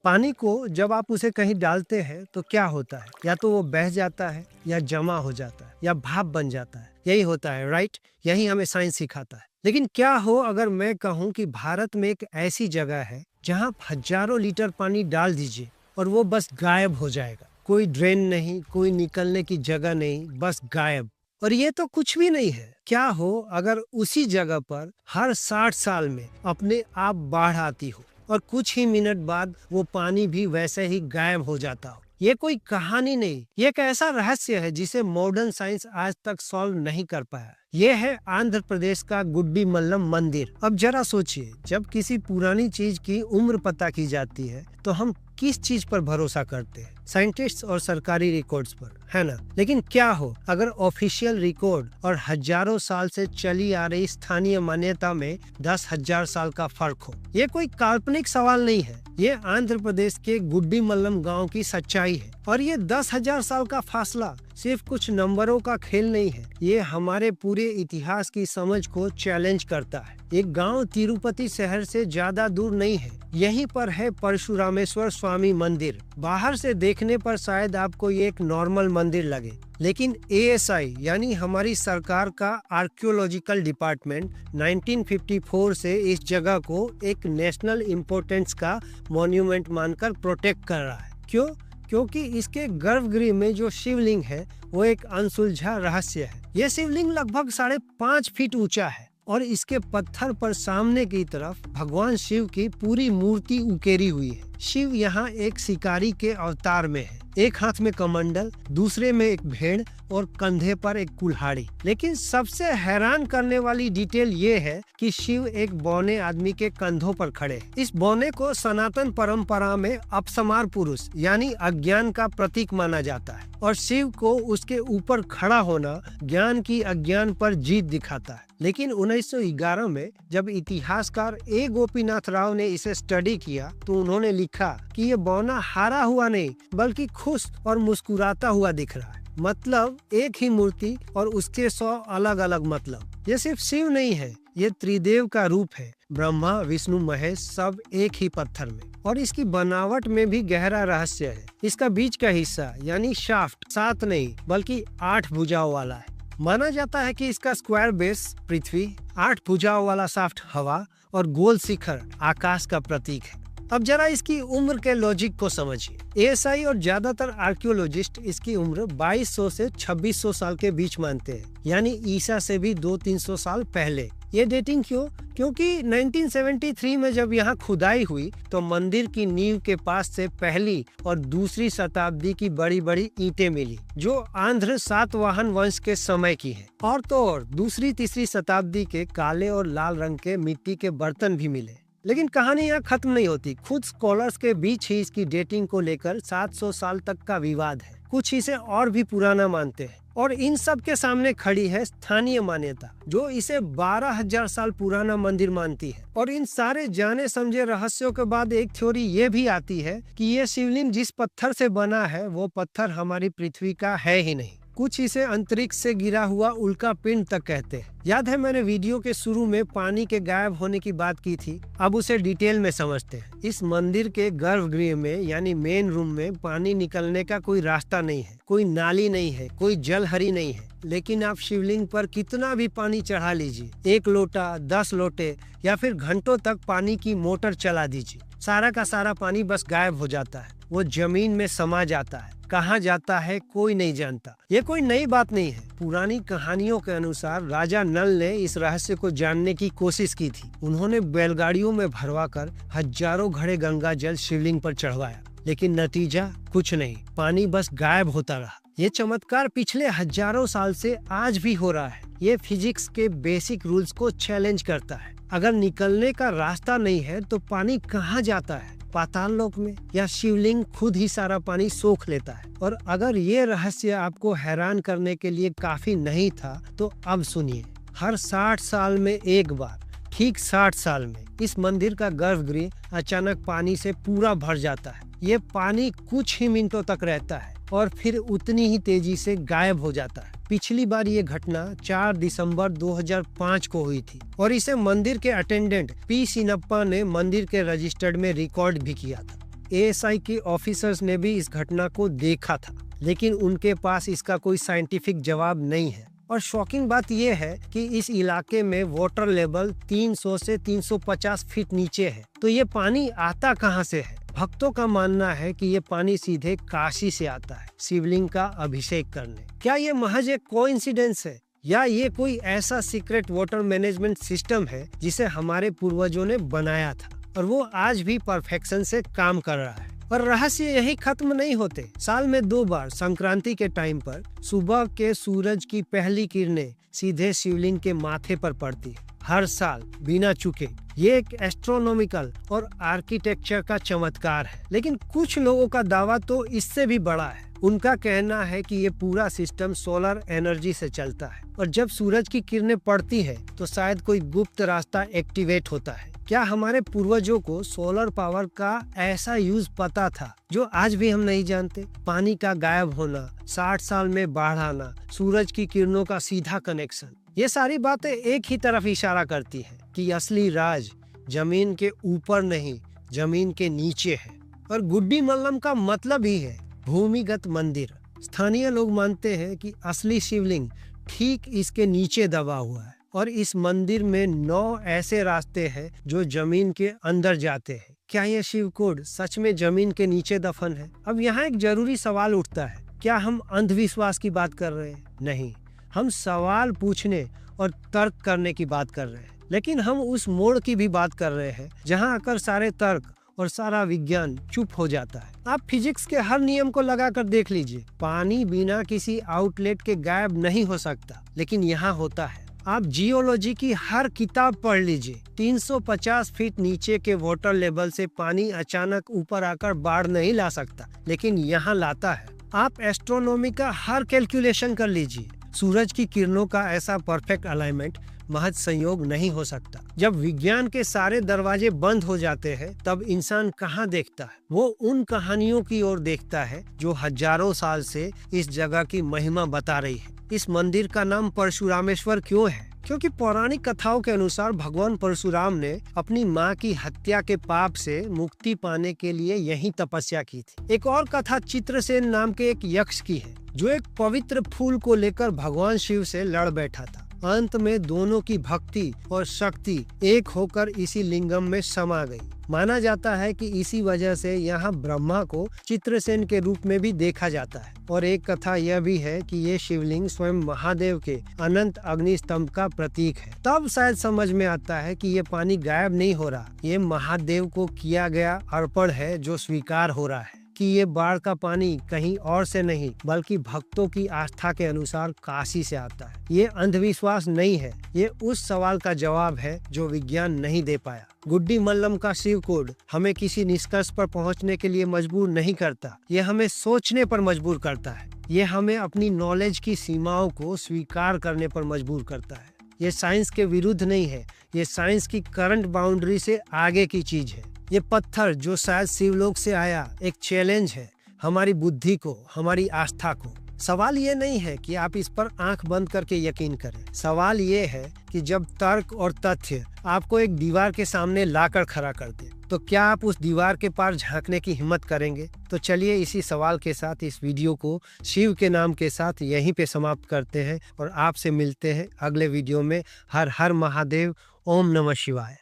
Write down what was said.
पानी को जब आप उसे कहीं डालते हैं तो क्या होता है, या तो वो बह जाता है या जमा हो जाता है या भाप बन जाता है। यही होता है, राइट? यही हमें साइंस सिखाता है। लेकिन क्या हो अगर मैं कहूँ कि भारत में एक ऐसी जगह है जहाँ हजारों लीटर पानी डाल दीजिए और वो बस गायब हो जाएगा। कोई ड्रेन नहीं, कोई निकलने की जगह नहीं, बस गायब। और ये तो कुछ भी नहीं है। क्या हो अगर उसी जगह पर हर 60 साल में अपने आप बाढ़ आती हो और कुछ ही मिनट बाद वो पानी भी वैसे ही गायब हो जाता हो। ये कोई कहानी नहीं, ये एक ऐसा रहस्य है जिसे मॉडर्न साइंस आज तक सॉल्व नहीं कर पाया। ये है आंध्र प्रदेश का गुड्डी मल्लम मंदिर। अब जरा सोचिए, जब किसी पुरानी चीज की उम्र पता की जाती है तो हम किस चीज पर भरोसा करते हैं? साइंटिस्ट्स और सरकारी रिकॉर्ड्स पर, है ना? लेकिन क्या हो अगर ऑफिशियल रिकॉर्ड और हजारों साल से चली आ रही स्थानीय मान्यता में 10,000 साल का फर्क हो? ये कोई काल्पनिक सवाल नहीं है, ये आंध्र प्रदेश के गुड्डी मल्लम गांव की सच्चाई है। और ये 10,000 साल का फासला सिर्फ कुछ नंबरों का खेल नहीं है, ये हमारे पूरे इतिहास की समझ को चैलेंज करता है। ये गांव तिरुपति शहर से ज्यादा दूर नहीं है, यहीं पर है परशुरामेश्वर स्वामी मंदिर। बाहर से देखने पर शायद आपको ये एक नॉर्मल मंदिर लगे, लेकिन ASI यानी हमारी सरकार का आर्कियोलॉजिकल डिपार्टमेंट 1954 से इस जगह को एक नेशनल इम्पोर्टेंस का मॉन्यूमेंट मानकर प्रोटेक्ट कर रहा है। क्यों? क्योंकि इसके गर्भगृह में जो शिवलिंग है वो एक अनसुलझा रहस्य है। ये शिवलिंग लगभग 5.5 फीट ऊंचा है और इसके पत्थर पर सामने की तरफ भगवान शिव की पूरी मूर्ति उकेरी हुई है। शिव यहाँ एक शिकारी के अवतार में है, एक हाथ में कमंडल, दूसरे में एक भेड़ और कंधे पर एक कुल्हाड़ी। लेकिन सबसे हैरान करने वाली डिटेल ये है कि शिव एक बौने आदमी के कंधों पर खड़े हैं। इस बौने को सनातन परंपरा में अपसमार पुरुष यानी अज्ञान का प्रतीक माना जाता है और शिव को उसके ऊपर खड़ा होना ज्ञान की अज्ञान पर जीत दिखाता है। लेकिन 1911 में जब इतिहासकार A गोपीनाथ राव ने इसे स्टडी किया तो उन्होंने लिखा कि ये बौना हारा हुआ नहीं बल्कि खुश और मुस्कुराता हुआ दिख रहा है। मतलब एक ही मूर्ति और उसके 100 अलग अलग मतलब। ये सिर्फ शिव नहीं है, ये त्रिदेव का रूप है। ब्रह्मा, विष्णु, महेश सब एक ही पत्थर में। और इसकी बनावट में भी गहरा रहस्य है। इसका बीच का हिस्सा यानी शाफ्ट 7 नहीं बल्कि 8 भुजाओं वाला है। माना जाता है कि इसका स्क्वायर बेस पृथ्वी, 8 भुजाओं वाला शाफ्ट हवा और गोल शिखर आकाश का प्रतीक है। अब जरा इसकी उम्र के लॉजिक को समझिए। ASI और ज्यादातर आर्कियोलॉजिस्ट इसकी उम्र 2200 से 2600 साल के बीच मानते हैं, यानी ईसा से भी 200-300 साल पहले। ये डेटिंग क्यों? क्योंकि 1973 में जब यहाँ खुदाई हुई तो मंदिर की नींव के पास से पहली और दूसरी शताब्दी की बड़ी बड़ी ईंटें मिली जो आंध्र सातवाहन वंश के समय की है। और तो और दूसरी तीसरी शताब्दी के काले और लाल रंग के मिट्टी के बर्तन भी मिले। लेकिन कहानी यहाँ खत्म नहीं होती। खुद स्कॉलर्स के बीच ही इसकी डेटिंग को लेकर 700 साल तक का विवाद है। कुछ इसे और भी पुराना मानते हैं और इन सब के सामने खड़ी है स्थानीय मान्यता जो इसे 12,000 साल पुराना मंदिर मानती है। और इन सारे जाने समझे रहस्यों के बाद एक थ्योरी ये भी आती है कि ये शिवलिंग जिस पत्थर से बना है वो पत्थर हमारी पृथ्वी का है ही नहीं। कुछ इसे अंतरिक्ष से गिरा हुआ उल्का पिंड तक कहते हैं। याद है मैंने वीडियो के शुरू में पानी के गायब होने की बात की थी, अब उसे डिटेल में समझते हैं। इस मंदिर के गर्भगृह में यानी मेन रूम में पानी निकलने का कोई रास्ता नहीं है, कोई नाली नहीं है, कोई जलहरी नहीं है। लेकिन आप शिवलिंग पर कितना भी पानी चढ़ा लीजिए, 1 लोटा, 10 लोटे या फिर घंटों तक पानी की मोटर चला दीजिए, सारा का सारा पानी बस गायब हो जाता है। वो जमीन में समा जाता है। कहाँ जाता है कोई नहीं जानता। ये कोई नई बात नहीं है। पुरानी कहानियों के अनुसार राजा नल ने इस रहस्य को जानने की कोशिश की थी। उन्होंने बैलगाड़ियों में भरवाकर हजारों घड़े गंगा जल शिवलिंग पर चढ़वाया, लेकिन नतीजा कुछ नहीं, पानी बस गायब होता रहा। ये चमत्कार पिछले हजारों साल से आज भी हो रहा है। ये फिजिक्स के बेसिक रूल्स को चैलेंज करता है। अगर निकलने का रास्ता नहीं है तो पानी कहाँ जाता है? पाताल लोक में, या शिवलिंग खुद ही सारा पानी सोख लेता है? और अगर ये रहस्य आपको हैरान करने के लिए काफी नहीं था तो अब सुनिए। हर 60 साल में एक बार, ठीक 60 साल में इस मंदिर का गर्भगृह अचानक पानी से पूरा भर जाता है। ये पानी कुछ ही मिनटों तक रहता है और फिर उतनी ही तेजी से गायब हो जाता है। पिछली बार ये घटना 4 दिसंबर 2005 को हुई थी और इसे मंदिर के अटेंडेंट P. सिनप्पा ने मंदिर के रजिस्टर्ड में रिकॉर्ड भी किया था। एएसआई के ऑफिसर्स ने भी इस घटना को देखा था, लेकिन उनके पास इसका कोई साइंटिफिक जवाब नहीं है। और शॉकिंग बात यह है कि इस इलाके में वाटर लेवल 300 से 350 फीट नीचे है, तो ये पानी आता कहां से है? भक्तों का मानना है कि ये पानी सीधे काशी से आता है, शिवलिंग का अभिषेक करने। क्या ये महज एक कोइंसिडेंस है या ये कोई ऐसा सीक्रेट वाटर मैनेजमेंट सिस्टम है जिसे हमारे पूर्वजों ने बनाया था और वो आज भी परफेक्शन से काम कर रहा है? और रहस्य यही खत्म नहीं होते। साल में 2 बार संक्रांति के टाइम पर सुबह के सूरज की पहली किरणें सीधे शिवलिंग के माथे पर पड़ती है, हर साल बिना चूके। ये एक एस्ट्रोनॉमिकल और आर्किटेक्चर का चमत्कार है। लेकिन कुछ लोगों का दावा तो इससे भी बड़ा है। उनका कहना है कि ये पूरा सिस्टम सोलर एनर्जी से चलता है और जब सूरज की किरणें पड़ती है तो शायद कोई गुप्त रास्ता एक्टिवेट होता है। क्या हमारे पूर्वजों को सोलर पावर का ऐसा यूज पता था जो आज भी हम नहीं जानते? पानी का गायब होना, 60 साल में बाढ़ आना, सूरज की किरणों का सीधा कनेक्शन, ये सारी बातें एक ही तरफ इशारा करती है कि असली राज जमीन के ऊपर नहीं, जमीन के नीचे है। और गुड्डी मल्लम का मतलब ही है भूमिगत मंदिर। स्थानीय लोग मानते हैं कि असली शिवलिंग ठीक इसके नीचे दबा हुआ है और इस मंदिर में 9 ऐसे रास्ते हैं जो जमीन के अंदर जाते हैं। क्या यह शिवकोड सच में जमीन के नीचे दफन है? अब यहाँ एक जरूरी सवाल उठता है, क्या हम अंधविश्वास की बात कर रहे हैं? नहीं, हम सवाल पूछने और तर्क करने की बात कर रहे हैं। लेकिन हम उस मोड़ की भी बात कर रहे हैं जहाँ आकर सारे तर्क और सारा विज्ञान चुप हो जाता है। आप फिजिक्स के हर नियम को लगाकर देख लीजिए, पानी बिना किसी आउटलेट के गायब नहीं हो सकता, लेकिन यहाँ होता है। आप जियोलॉजी की हर किताब पढ़ लीजिए, 350 फीट नीचे के वाटर लेवल से पानी अचानक ऊपर आकर बाढ़ नहीं ला सकता, लेकिन यहाँ लाता है। आप एस्ट्रोनॉमी का हर कैलकुलेशन कर लीजिए, सूरज की किरणों का ऐसा परफेक्ट अलाइनमेंट महज संयोग नहीं हो सकता। जब विज्ञान के सारे दरवाजे बंद हो जाते हैं तब इंसान कहाँ देखता है? वो उन कहानियों की ओर देखता है जो हजारों साल से इस जगह की महिमा बता रही है। इस मंदिर का नाम परशुरामेश्वर क्यों है? क्योंकि पौराणिक कथाओं के अनुसार भगवान परशुराम ने अपनी माँ की हत्या के पाप से मुक्ति पाने के लिए यही तपस्या की थी। एक और कथा चित्रसेन नाम के एक यक्ष की है जो एक पवित्र फूल को लेकर भगवान शिव से लड़ बैठा था। अंत में दोनों की भक्ति और शक्ति एक होकर इसी लिंगम में समा गई। माना जाता है कि इसी वजह से यहाँ ब्रह्मा को चित्रसेन के रूप में भी देखा जाता है। और एक कथा यह भी है कि ये शिवलिंग स्वयं महादेव के अनंत अग्नि स्तंभ का प्रतीक है। तब शायद समझ में आता है कि ये पानी गायब नहीं हो रहा, ये महादेव को किया गया अर्पण है जो स्वीकार हो रहा है कि ये बाढ़ का पानी कहीं और से नहीं बल्कि भक्तों की आस्था के अनुसार काशी से आता है। ये अंधविश्वास नहीं है, ये उस सवाल का जवाब है जो विज्ञान नहीं दे पाया। गुड्डी मल्लम का शिवकोड हमें किसी निष्कर्ष पर पहुंचने के लिए मजबूर नहीं करता, ये हमें सोचने पर मजबूर करता है। ये हमें अपनी नॉलेज की सीमाओं को स्वीकार करने पर मजबूर करता है। ये साइंस के विरुद्ध नहीं है, ये साइंस की करंट बाउंड्री से आगे की चीज है। ये पत्थर जो शायद शिवलोक से आया एक चैलेंज है हमारी बुद्धि को, हमारी आस्था को। सवाल ये नहीं है कि आप इस पर आंख बंद करके यकीन करें, सवाल ये है कि जब तर्क और तथ्य आपको एक दीवार के सामने लाकर खड़ा कर दे तो क्या आप उस दीवार के पार झांकने की हिम्मत करेंगे? तो चलिए इसी सवाल के साथ इस वीडियो को शिव के नाम के साथ यहीं पे समाप्त करते हैं और आपसे मिलते हैं अगले वीडियो में। हर हर महादेव, ओम नमः शिवाय।